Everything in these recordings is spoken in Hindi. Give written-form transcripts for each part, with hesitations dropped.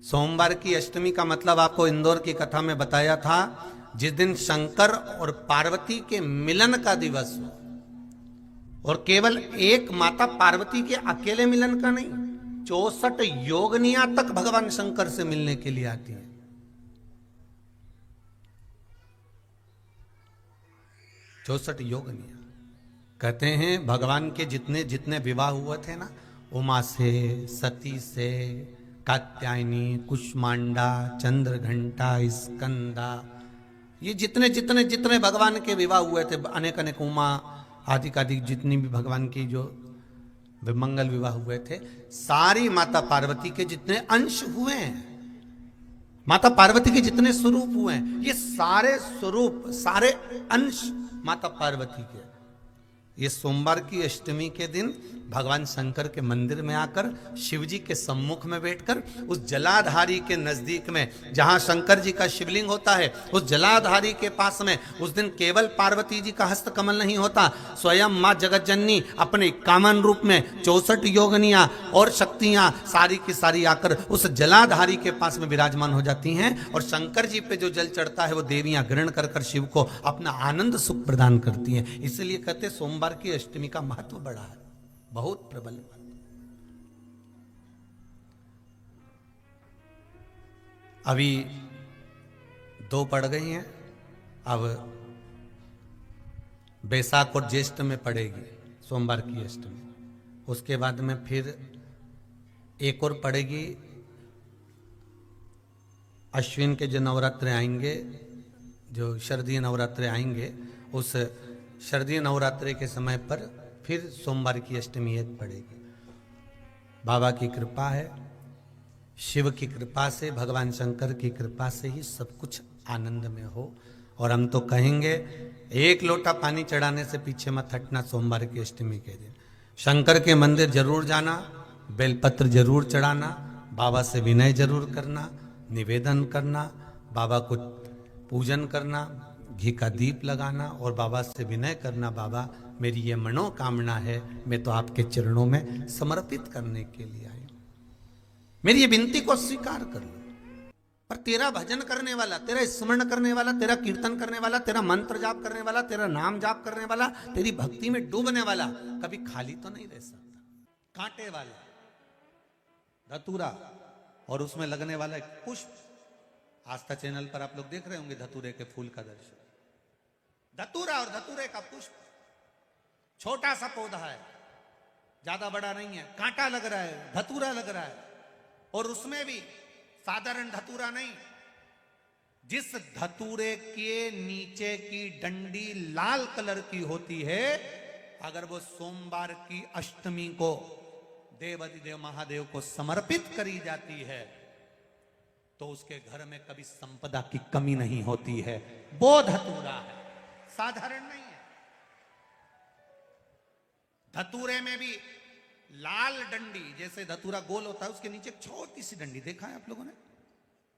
सोमवार की अष्टमी का मतलब आपको इंदौर की कथा में बताया था, जिस दिन शंकर और पार्वती के मिलन का दिवस हो। और केवल एक माता पार्वती के अकेले मिलन का नहीं, 64 योगनियां तक भगवान शंकर से मिलने के लिए आती है। 64 योगनियां। कहते हैं भगवान के जितने जितने विवाह हुए थे ना, उमा से, सती से, कात्यायनी, कुष्मांडा, चंद्रघंटा, स्कंदा, ये जितने जितने जितने भगवान के विवाह हुए थे, अनेक अनेक उमा आदि आदि जितनी भी भगवान की जो मंगल विवाह हुए थे, सारी माता पार्वती के जितने अंश हुए हैं, माता पार्वती के जितने स्वरूप हुए हैं, ये सारे स्वरूप, सारे अंश माता पार्वती के। ये सोमवार की अष्टमी के दिन भगवान शंकर के मंदिर में आकर शिव जी के सम्मुख में बैठकर उस जलाधारी के नजदीक में, जहां शंकर जी का शिवलिंग होता है, उस जलाधारी के पास में उस दिन केवल पार्वती जी का हस्त कमल नहीं होता, स्वयं मां जगतजननी अपने कामन रूप में 64 योगनियां और शक्तियां सारी की सारी आकर उस जलाधारी के पास में विराजमान हो जाती हैं। और शंकर जी पे जो जल चढ़ता है वो देवियां ग्रहण कर कर शिव को अपना आनंद सुख प्रदान करती हैं। इसलिए कहते सोमवार की अष्टमी का महत्व बड़ा है, बहुत प्रबल। अभी 2 पड़ गई हैं, अब बैसाख और ज्येष्ठ में पड़ेगी सोमवार की अष्टमी। उसके बाद में फिर एक और पड़ेगी, अश्विन के जो नवरात्रे आएंगे, जो शरदीय नवरात्रे आएंगे, उस शरदीय नवरात्रे के समय पर फिर सोमवार की अष्टमी एक पड़ेगी। बाबा की कृपा है, शिव की कृपा से, भगवान शंकर की कृपा से ही सब कुछ आनंद में हो। और हम तो कहेंगे, एक लोटा पानी चढ़ाने से पीछे मत हटना सोमवार की अष्टमी के दिन। शंकर के मंदिर जरूर जाना, बेलपत्र जरूर चढ़ाना, बाबा से विनय जरूर करना, निवेदन करना, बाबा को पूजन करना, घी का दीप लगाना और बाबा से विनय करना, बाबा मेरी ये मनोकामना है, मैं तो आपके चरणों में समर्पित करने के लिए आई हूं, मेरी ये विनती को स्वीकार कर लो। पर तेरा भजन करने वाला, तेरा स्मरण करने वाला, तेरा कीर्तन करने वाला, तेरा मंत्र जाप करने वाला, तेरा नाम जाप करने वाला, तेरी भक्ति में डूबने वाला कभी खाली तो नहीं रह सकता। कांटे वाला धतूरा और उसमें लगने वाला एक पुष्प, आस्था चैनल पर आप लोग देख रहे होंगे धतूरे के फूल का दर्शन। धतूरा और धतूरे का पुष्प, छोटा सा पौधा है, ज्यादा बड़ा नहीं है, कांटा लग रहा है, धतूरा लग रहा है, और उसमें भी साधारण धतूरा नहीं, जिस धतूरे के नीचे की डंडी लाल कलर की होती है, अगर वो सोमवार की अष्टमी को देवाधिदेव महादेव को समर्पित करी जाती है तो उसके घर में कभी संपदा की कमी नहीं होती है। वो धतूरा है, साधारण नहीं है। धतूरे में भी लाल डंडी, जैसे धतूरा गोल होता है, उसके नीचे एक छोटी सी डंडी, देखा है आप लोगों ने?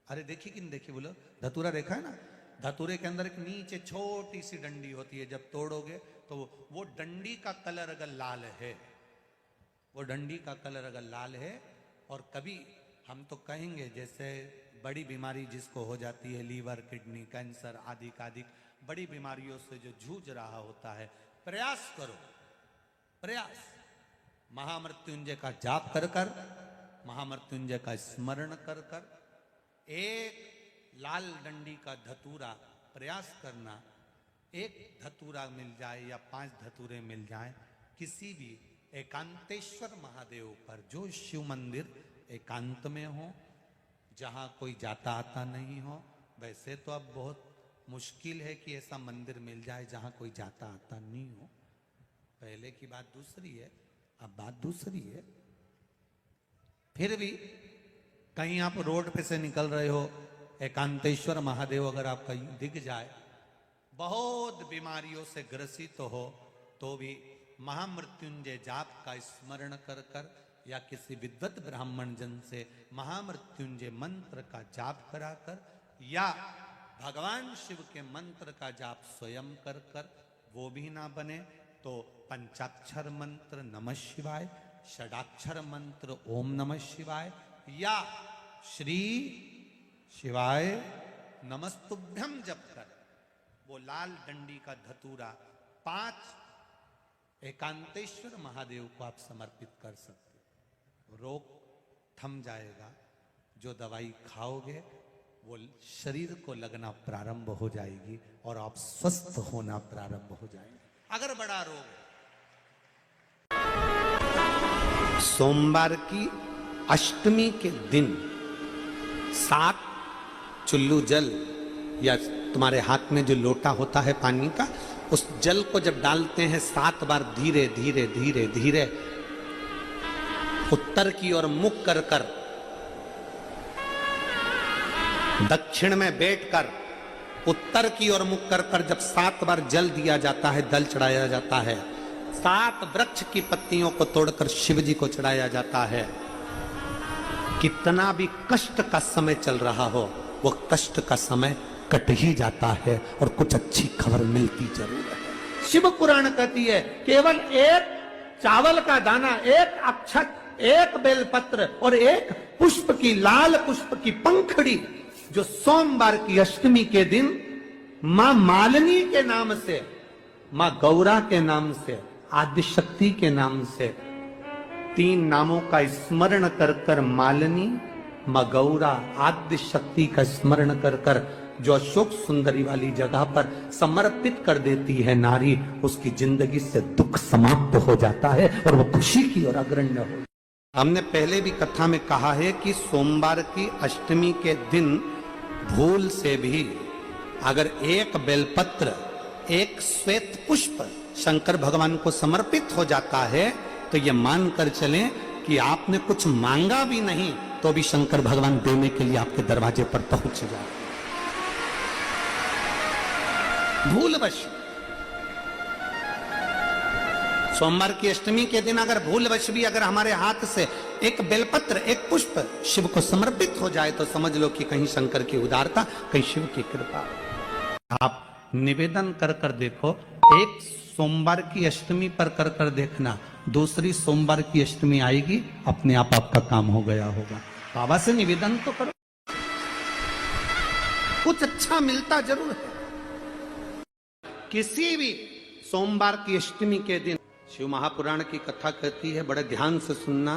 अरे देखी कि नहीं देखी बोलो? धतूरा देखा है ना? धतूरे के अंदर एक नीचे छोटी सी डंडी होती है, जब तोड़ोगे तो वो डंडी का कलर अगर लाल है, वो डंडी का कलर अगर लाल है, और कभी हम तो कहेंगे जैसे बड़ी बीमारी जिसको हो जाती है, लीवर, किडनी, कैंसर आदि आदि बड़ी बीमारियों से जो जूझ रहा होता है, प्रयास करो, प्रयास, महामृत्युंजय का जाप कर कर, महामृत्युंजय का स्मरण कर कर, एक लाल डंडी का धतूरा प्रयास करना, एक धतूरा मिल जाए या 5 धतूरे मिल जाए किसी भी एकांतेश्वर महादेव पर, जो शिव मंदिर एकांत में हो, जहां कोई जाता आता नहीं हो। वैसे तो अब बहुत मुश्किल है कि ऐसा मंदिर मिल जाए जहां कोई जाता आता नहीं हो, पहले की बात दूसरी है, अब बात दूसरी है। फिर भी कहीं आप रोड पे से निकल रहे हो, एकांतेश्वर महादेव अगर आपका दिख जाए, बहुत बीमारियों से ग्रसित हो, तो भी महामृत्युंजय जाप का स्मरण कर कर या किसी विद्वत ब्राह्मण जन से महामृत्युंजय मंत्र का जाप कराकर, या भगवान शिव के मंत्र का जाप स्वयं कर कर, वो भी ना बने तो पंचाक्षर मंत्र नमः शिवाय, षडाक्षर मंत्र ओम नमः शिवाय, या श्री शिवाय नमस्तुभ्यम जप कर वो लाल डंडी का धतूरा 5 एकांतेश्वर महादेव को आप समर्पित कर सकते हो। रोग थम जाएगा। जो दवाई खाओगे वो शरीर को लगना प्रारंभ हो जाएगी और आप स्वस्थ होना प्रारंभ हो जाएंगे। अगर बड़ा रोग है, सोमवार की अष्टमी के दिन 7 चुल्लू जल या तुम्हारे हाथ में जो लोटा होता है पानी का, उस जल को जब डालते हैं 7 बार धीरे धीरे धीरे धीरे उत्तर की ओर मुख कर कर, दक्षिण में बैठकर उत्तर की ओर मुख कर कर जब 7 बार जल दिया जाता है, दल चढ़ाया जाता है, 7 वृक्ष की पत्तियों को तोड़कर शिव जी को चढ़ाया जाता है। कितना भी कष्ट का समय चल रहा हो, वो कष्ट का समय कट ही जाता है और कुछ अच्छी खबर मिलती जरूर है। शिव पुराण कहती है केवल एक चावल का दाना, एक अक्षत, एक बेलपत्र और एक पुष्प की, लाल पुष्प की पंखड़ी, जो सोमवार की अष्टमी के दिन मां मालिनी के नाम से, मां गौरा के नाम से, आदिशक्ति के नाम से 3 नामों का स्मरण कर कर, मालिनी, मां गौरा, आदिशक्ति का स्मरण कर कर जो अशोक सुंदरी वाली जगह पर समर्पित कर देती है नारी, उसकी जिंदगी से दुख समाप्त हो जाता है और वो खुशी की ओर अग्रण्य हो। हमने पहले भी कथा में कहा है कि सोमवार की अष्टमी के दिन भूल से भी अगर एक बेलपत्र, एक श्वेत पुष्प शंकर भगवान को समर्पित हो जाता है, तो ये मानकर चलें कि आपने कुछ मांगा भी नहीं तो भी शंकर भगवान देने के लिए आपके दरवाजे पर पहुंच जाए। भूलवश सोमवार की अष्टमी के दिन अगर भूलवश भी अगर हमारे हाथ से एक बेलपत्र, एक पुष्प शिव को समर्पित हो जाए, तो समझ लो कि कहीं शंकर की उदारता, कहीं शिव की कृपा। आप निवेदन कर कर देखो, एक सोमवार की अष्टमी पर कर कर देखना, दूसरी सोमवार की अष्टमी आएगी, अपने आप आपका काम हो गया होगा। बाबा से निवेदन तो करो, कुछ अच्छा मिलता जरूर है। किसी भी सोमवार की अष्टमी के दिन शिव महापुराण की कथा कहती है, बड़े ध्यान से सुनना।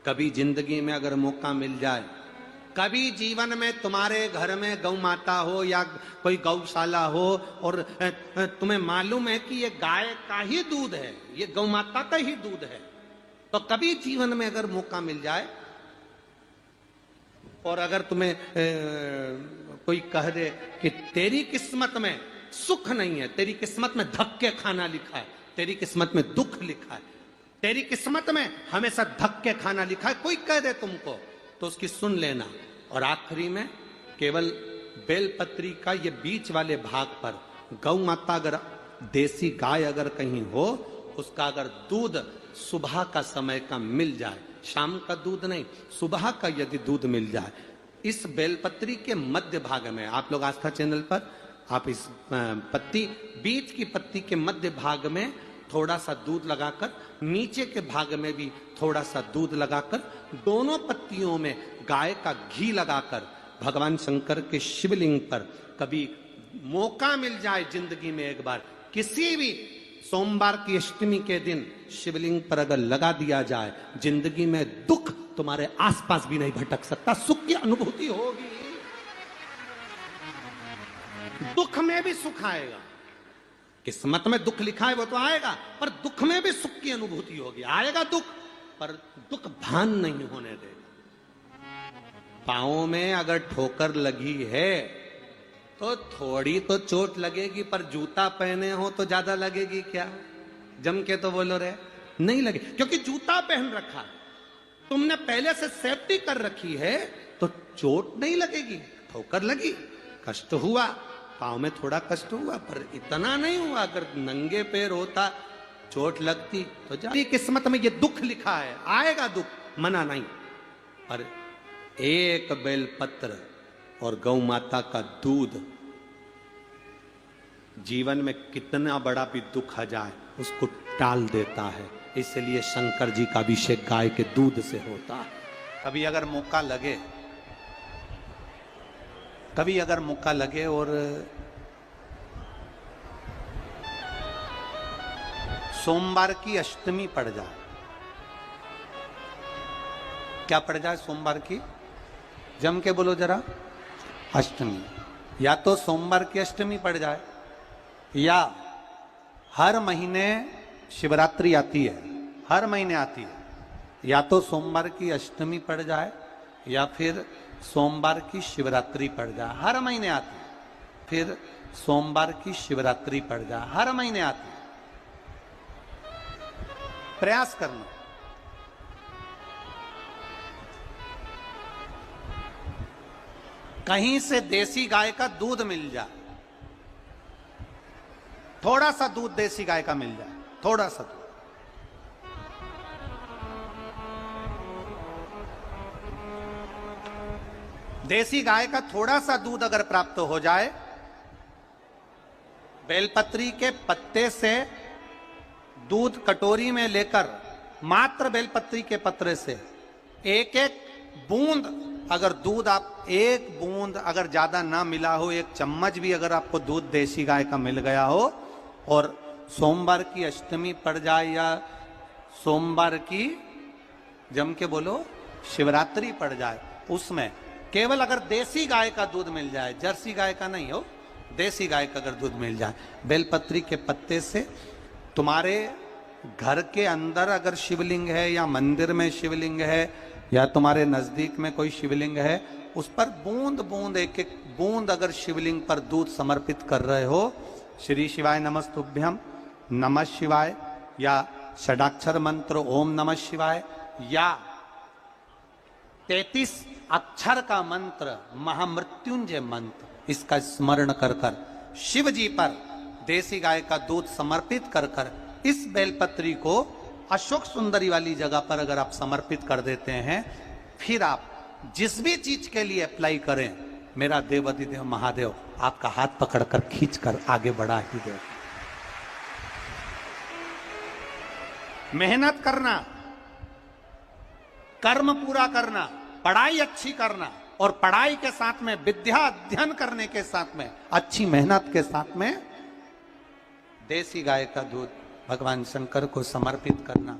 कभी जिंदगी में अगर मौका मिल जाए, कभी जीवन में तुम्हारे घर में गौ माता हो या कोई गौशाला हो और तुम्हें मालूम है कि ये गाय का ही दूध है, ये गौ माता का ही दूध है, तो कभी जीवन में अगर मौका मिल जाए और अगर तुम्हें कोई कह दे कि तेरी किस्मत में सुख नहीं है, तेरी किस्मत में धक्के खाना लिखा है, तेरी किस्मत में दुख लिखा है, तेरी किस्मत में हमेशा धक्के खाना लिखा है, कोई कह दे तुमको, तो उसकी सुन लेना। और आखिरी में केवल बेलपत्री का ये बीच वाले भाग पर गौ माता, अगर देसी गाय अगर कहीं हो, उसका अगर दूध सुबह का समय का मिल जाए, शाम का दूध नहीं, सुबह का यदि दूध मिल जाए, इस बेलपत्री के मध्य भाग में, आप लोग आस्था चैनल पर आप इस पत्ती, बीच की पत्ती के मध्य भाग में थोड़ा सा दूध लगाकर, नीचे के भाग में भी थोड़ा सा दूध लगाकर, दोनों पत्तियों में गाय का घी लगाकर भगवान शंकर के शिवलिंग पर कभी मौका मिल जाए जिंदगी में एक बार, किसी भी सोमवार की अष्टमी के दिन शिवलिंग पर अगर लगा दिया जाए, जिंदगी में दुख तुम्हारे आसपास भी नहीं भटक सकता, सुख की अनुभूति होगी। दुख में भी सुख आएगा। किस्मत में दुख लिखा है वो तो आएगा, पर दुख में भी सुख की अनुभूति होगी। आएगा दुख, पर दुख भान नहीं होने देगा। पांवों में अगर ठोकर लगी है तो थोड़ी तो चोट लगेगी, पर जूता पहने हो तो ज्यादा लगेगी क्या? जम के तो बोलो रे, नहीं लगे, क्योंकि जूता पहन रखा, तुमने पहले से सेफ्टी कर रखी है, तो चोट नहीं लगेगी। ठोकर लगी, कष्ट हुआ, पांव में थोड़ा कष्ट हुआ, पर इतना नहीं हुआ। अगर नंगे पैर होता, चोट लगती तो जाती। किस्मत में ये दुख लिखा है, आएगा दुख, मना नहीं। पर एक बेलपत्र और गौ माता का दूध जीवन में कितना बड़ा भी दुख आ जाए उसको टाल देता है। इसलिए शंकर जी का अभिषेक गाय के दूध से होता है। कभी अगर मौका लगे कभी अगर मौका लगे और सोमवार की अष्टमी पड़ जाए, क्या पड़ जाए सोमवार की? जम के बोलो जरा, अष्टमी। या तो सोमवार की अष्टमी पड़ जाए, या हर महीने शिवरात्रि आती है, हर महीने आती है, या तो सोमवार की अष्टमी पड़ जाए या फिर सोमवार की शिवरात्रि पड़ जाए, हर महीने आती है। फिर सोमवार की शिवरात्रि पड़ जाए, हर महीने आती है। प्रयास करना। कहीं से देसी गाय का दूध मिल जाए, थोड़ा सा दूध देसी गाय का मिल जाए, थोड़ा सा दूध। देसी गाय का थोड़ा सा दूध अगर प्राप्त हो जाए, बेलपत्री के पत्ते से दूध कटोरी में लेकर, मात्र बेलपत्री के पत्रे से एक एक बूंद अगर दूध, आप एक बूंद अगर ज्यादा ना मिला हो, एक चम्मच भी अगर आपको दूध देसी गाय का मिल गया हो, और सोमवार की अष्टमी पड़ जाए या सोमवार की, जम के बोलो, शिवरात्रि पड़ जाए, उसमें केवल अगर देसी गाय का दूध मिल जाए, जर्सी गाय का नहीं हो, देसी गाय का अगर दूध मिल जाए, बेलपत्री के पत्ते से, तुम्हारे घर के अंदर अगर शिवलिंग है या मंदिर में शिवलिंग है या तुम्हारे नजदीक में कोई शिवलिंग है, उस पर बूंद बूंद, एक एक बूंद अगर शिवलिंग पर दूध समर्पित कर रहे हो, श्री शिवाय नमस्तुभ्यम, नमः शिवाय, या षडाक्षर मंत्र ओम नमः शिवाय, या 33 अक्षर का मंत्र महामृत्युंजय मंत्र, इसका स्मरण कर कर शिव जी पर देसी गाय का दूध समर्पित कर कर इस बेलपत्री को अशोक सुंदरी वाली जगह पर अगर आप समर्पित कर देते हैं, फिर आप जिस भी चीज के लिए अप्लाई करें, मेरा देवाधिदेव महादेव आपका हाथ पकड़कर खींचकर आगे बढ़ा ही दे। मेहनत करना, कर्म पूरा करना, पढ़ाई अच्छी करना, और पढ़ाई के साथ में विद्या अध्ययन करने के साथ में अच्छी मेहनत के साथ में देसी गाय का दूध भगवान शंकर को समर्पित करना,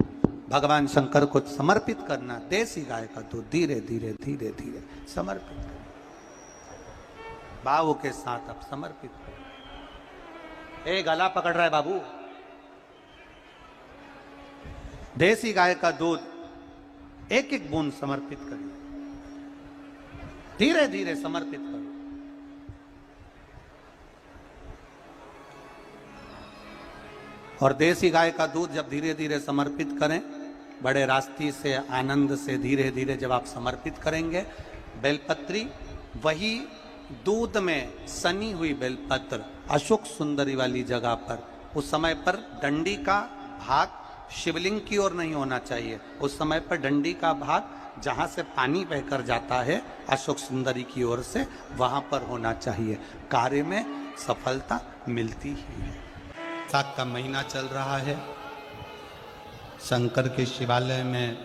भगवान शंकर को समर्पित करना, देसी गाय का दूध धीरे धीरे धीरे धीरे समर्पित करना, भाव के साथ आप समर्पित करें। ए गला पकड़ रहा है बाबू, देसी गाय का दूध एक एक बूंद समर्पित करिए, धीरे धीरे समर्पित करो। और देसी गाय का दूध जब धीरे धीरे समर्पित करें, बड़े रास्ती से, आनंद से धीरे धीरे जब आप समर्पित करेंगे, बेलपत्री वही दूध में सनी हुई बेलपत्र अशोक सुंदरी वाली जगह पर, उस समय पर डंडी का भाग शिवलिंग की ओर नहीं होना चाहिए, उस समय पर डंडी का भाग जहां से पानी बहकर जाता है अशोक सुंदरी की ओर से, वहां पर होना चाहिए। कार्य में सफलता मिलती ही है। साथ का महीना चल रहा है, शंकर के शिवालय में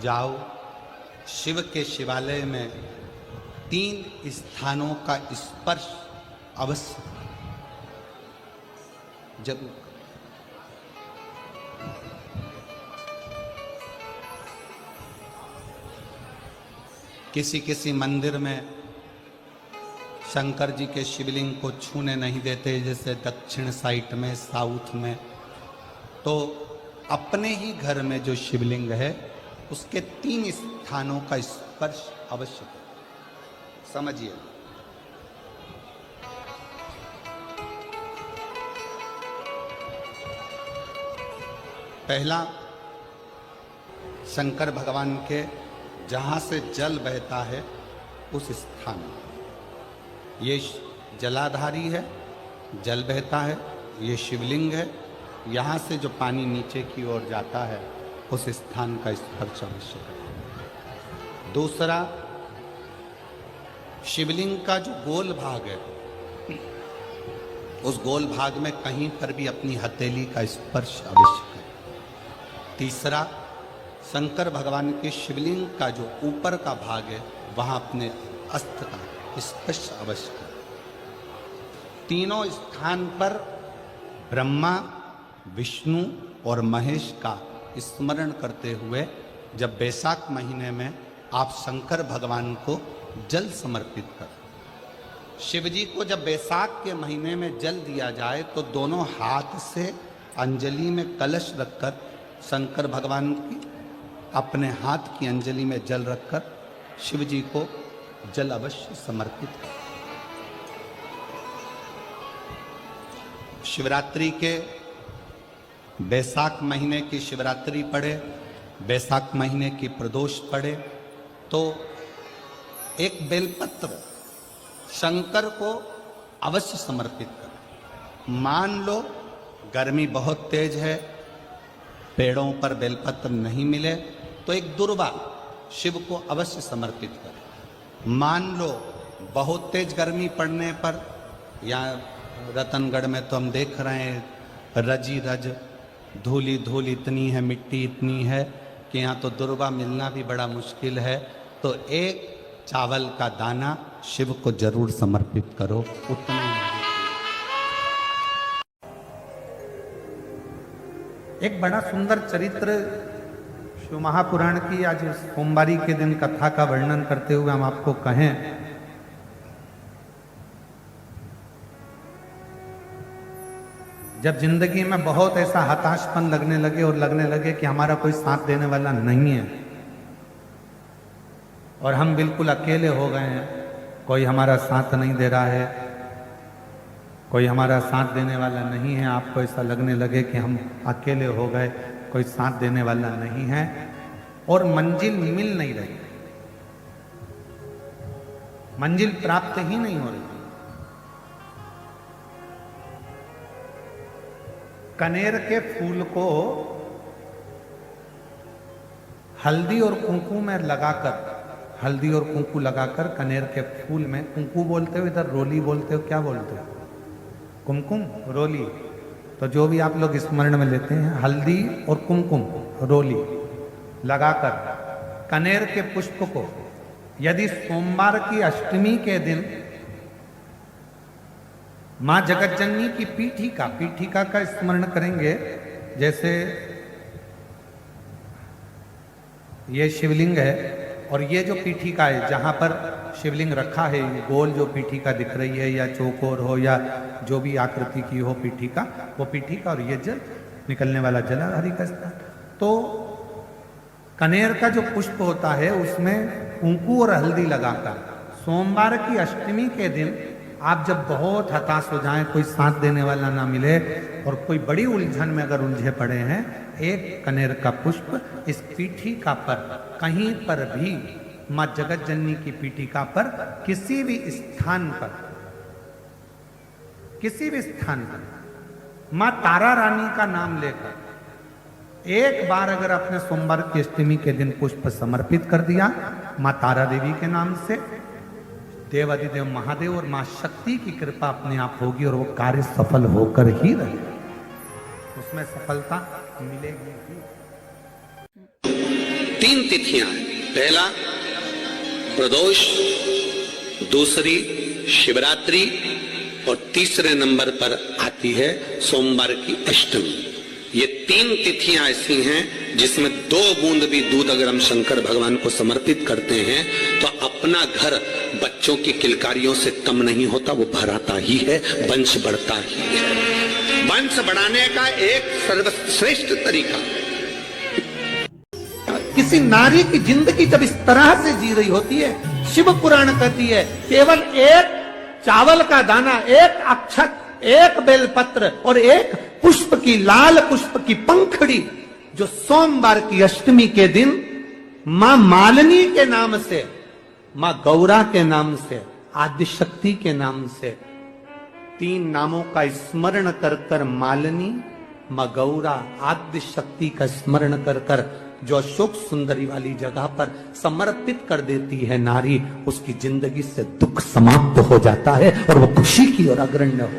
जाओ, शिव के शिवालय में 3 स्थानों का स्पर्श अवश्य जरूर। किसी किसी मंदिर में शंकर जी के शिवलिंग को छूने नहीं देते, जैसे दक्षिण साइड में, साउथ में, तो अपने ही घर में जो शिवलिंग है उसके 3 स्थानों का स्पर्श अवश्य करें। समझिए, पहला शंकर भगवान के जहां से जल बहता है उस स्थान, ये जलाधारी है, जल बहता है, ये शिवलिंग है, यहाँ से जो पानी नीचे की ओर जाता है उस स्थान का स्पर्श अवश्य करें। दूसरा, शिवलिंग का जो गोल भाग है, उस गोल भाग में कहीं पर भी अपनी हथेली का स्पर्श अवश्य करें। तीसरा, शंकर भगवान के शिवलिंग का जो ऊपर का भाग है वहां अपने अस्त्र का स्पर्श अवश्य करें। तीनों स्थान पर ब्रह्मा, विष्णु और महेश का स्मरण करते हुए जब वैशाख महीने में आप शंकर भगवान को जल समर्पित करें। शिव जी को जब वैशाख के महीने में जल दिया जाए तो दोनों हाथ से अंजलि में कलश रखकर शंकर भगवान की अपने हाथ की अंजलि में जल रखकर शिव जी को जल अवश्य समर्पित करें। शिवरात्रि के वैशाख महीने की शिवरात्रि पड़े, वैशाख महीने की प्रदोष पड़े तो एक बेलपत्र शंकर को अवश्य समर्पित करें। मान लो गर्मी बहुत तेज है, पेड़ों पर बेलपत्र नहीं मिले तो एक दुर्वा शिव को अवश्य समर्पित करें। मान लो बहुत तेज गर्मी पड़ने पर, या रतनगढ़ में तो हम देख रहे हैं रजी रज धूली धूल इतनी है, मिट्टी इतनी है कि यहाँ तो दुर्वा मिलना भी बड़ा मुश्किल है, तो एक चावल का दाना शिव को जरूर समर्पित करो। उतने एक बड़ा सुंदर चरित्र शिव महापुराण की आज सोमवारी के दिन कथा का वर्णन करते हुए हम आपको कहें, जब जिंदगी में बहुत ऐसा हताशपन लगने लगे और लगने लगे कि हमारा कोई साथ देने वाला नहीं है और हम बिल्कुल अकेले हो गए हैं, कोई हमारा साथ नहीं दे रहा है, कोई हमारा साथ देने वाला नहीं है, आपको ऐसा लगने लगे कि हम अकेले हो गए, कोई साथ देने वाला नहीं है और मंजिल मिल नहीं रही, मंजिल प्राप्त ही नहीं हो रही। कनेर के फूल को हल्दी और कुंकू में लगाकर, हल्दी और कुंकू लगाकर कनेर के फूल में, कुंकू बोलते हो इधर, रोली बोलते हो, क्या बोलते हो? कुमकुम, रोली, तो जो भी आप लोग स्मरण में लेते हैं, हल्दी और कुमकुम रोली लगाकर कनेर के पुष्प को यदि सोमवार की अष्टमी के दिन मां जगतजननी की पीठिका का स्मरण करेंगे, जैसे ये शिवलिंग है और ये जो पीठिका है जहां पर शिवलिंग रखा है, गोल जो पीठिका दिख रही है या चौकोर हो या जो भी आकृति की हो पीठिका, वो पीठिका और ये जल निकलने वाला जल हरि का स्थान। तो कनेर का जो पुष्प होता है उसमें कुंकू और हल्दी लगाकर सोमवार की अष्टमी के दिन आप जब बहुत हताश हो जाएं, कोई साथ देने वाला ना मिले और कोई बड़ी उलझन में अगर उलझे पड़े हैं, एक कनेर का पुष्प इस पीठिका पर कहीं पर भी, मां जगतजननी की पीठिका पर किसी भी स्थान पर, किसी भी स्थान पर मां तारा रानी का नाम लेकर एक बार अगर अपने सोमवार की अष्टमी के दिन पुष्प समर्पित कर दिया मां तारा देवी के नाम से, देवादिदेव महादेव और मां शक्ति की कृपा अपने आप होगी और वो कार्य सफल होकर ही रहेगा, उसमें सफलता मिलेगी ही। 3 तिथियां हैं, पहला प्रदोष, दूसरी शिवरात्रि और तीसरे नंबर पर आती है सोमवार की अष्टमी। ये 3 तिथियां ऐसी हैं जिसमें 2 बूंद भी दूध अगर हम शंकर भगवान को समर्पित करते हैं तो अपना घर बच्चों की किलकारियों से कम नहीं होता, वो भराता ही है, वंश बढ़ता ही है। वंश बढ़ाने का एक सर्वश्रेष्ठ तरीका, किसी नारी की जिंदगी जब इस तरह से जी रही होती है, शिव पुराण कहती है केवल एक चावल का दाना, एक अक्षत, एक बेलपत्र और एक पुष्प की, लाल पुष्प की पंखड़ी जो सोमवार की अष्टमी के दिन मां मालिनी के नाम से, मां गौरा के नाम से, आदिशक्ति के नाम से, 3 नामों का स्मरण कर कर मालिनी, मां गौरा, आदिशक्ति का स्मरण कर कर जो अशोक सुंदरी वाली जगह पर समर्पित कर देती है नारी, उसकी जिंदगी से दुख समाप्त हो जाता है और वो खुशी की ओर अग्रण्य हो